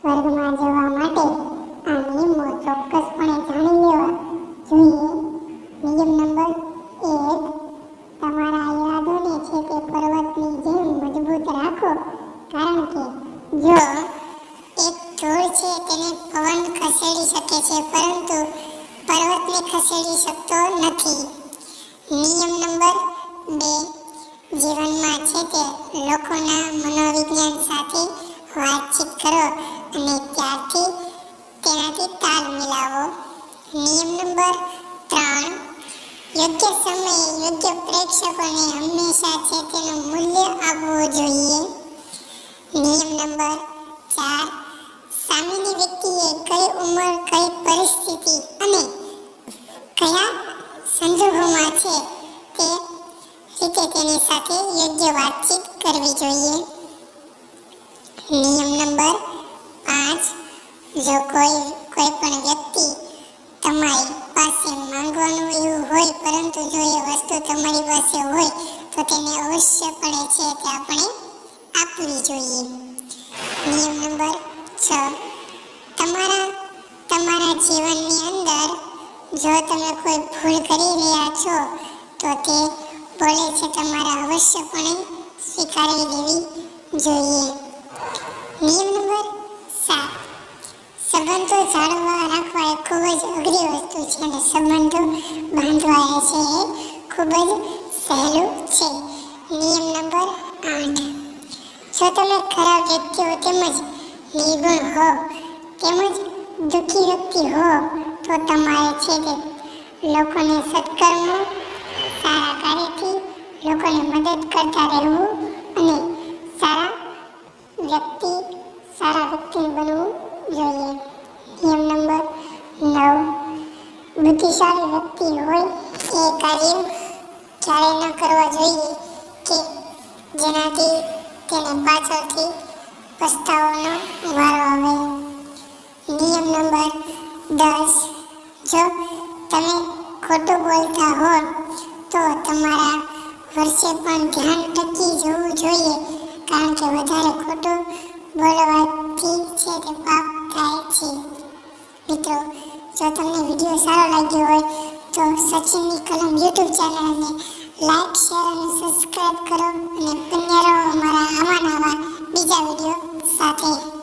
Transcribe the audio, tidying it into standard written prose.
વર્ગમાં જવા માટે આ નિયમો ચોક્કસપણે જાણી લેવા જોઈએ. નિયમ નંબર 1, તમારા ઈરાદાને છે તે પર્વતની જેમ મજબૂત રાખો, કારણ કે જો એક ધૂળ છે તેને પવન ખસેડી શકે છે, પરંતુ પર્વતને ખસેડી શકતો નથી. નિયમ નંબર 2, જીવનમાં છે તે લોકોના મનોવિજ્ઞાન સાથે વાતચીત કરો અને તેનાથી તાલ મિલાવો. નિયમ નંબર 3, યોગ્ય સમયે યોગ્ય પ્રેક્ષકોને હંમેશા છે તેનું મૂલ્ય આપવું જોઈએ. નિયમ નંબર 4, સામેની વ્યક્તિએ કઈ ઉંમર, કઈ પરિસ્થિતિ અને કયા સંજોગોમાં છે તે રીતે તેની સાથે યોગ્ય વાતચીત કરવી જોઈએ. નિયમ નંબર 5, જો કોઈ પણ વ્યક્તિ તમારી પાસે માંગવાનું એવું હોય, પરંતુ જો એ વસ્તુ તમારી પાસે હોય તો તેને અવશ્યપણે છે તે આપણે આપવી જોઈએ. નિયમ નંબર 6, તમારા જીવનની અંદર જો તમે કોઈ ભૂલ કરી રહ્યા છો તો તે બોલે છે તમારે અવશ્યપણે સ્વીકારી લેવી જોઈએ. નિયમ નંબર 7, સંબંધો જાળવવા રાખવા એ ખૂબ જ અઘરી વસ્તુ છે અને સંબંધો બાંધવા છે એ ખૂબ જ સહેલું છે. નિયમ નંબર 8, જો તમે ખરાબ વ્યક્તિઓ તેમજ નિર્ગુણ હો તેમજ દુઃખી વ્યક્તિ હો તો તમારે છે તે લોકોને સત્કર્મો, સારા કાર્યથી લોકોને મદદ કરતા રહેવું અને સારા વ્યક્તિ બનવું જોઈએ. નિયમ નંબર 9, બુદ્ધિશાળી વ્યક્તિ હોય એ કાર્ય ક્યારે ન કરવા જોઈએ કે જેનાથી તેને પાછળથી પસ્તાવાનો વારો આવે. નિયમ નંબર 10, જો તમે ખોટું બોલતા હો તો તમારા વર્ષે પણ ધ્યાન ટકી જવું જોઈએ, કારણ કે વધારે ખોટું બોલવાથી છે તે પાપ થાય છે. મિત્રો, જો તમને વિડીયો સારો લાગ્યો હોય તો સચિનની કલમ YouTube ચેનલને લાઈક, શેર અને સબસ્ક્રાઈબ કરો અને બન્યા રહો અમારા આવા નવા બીજા વિડીયો સાથે.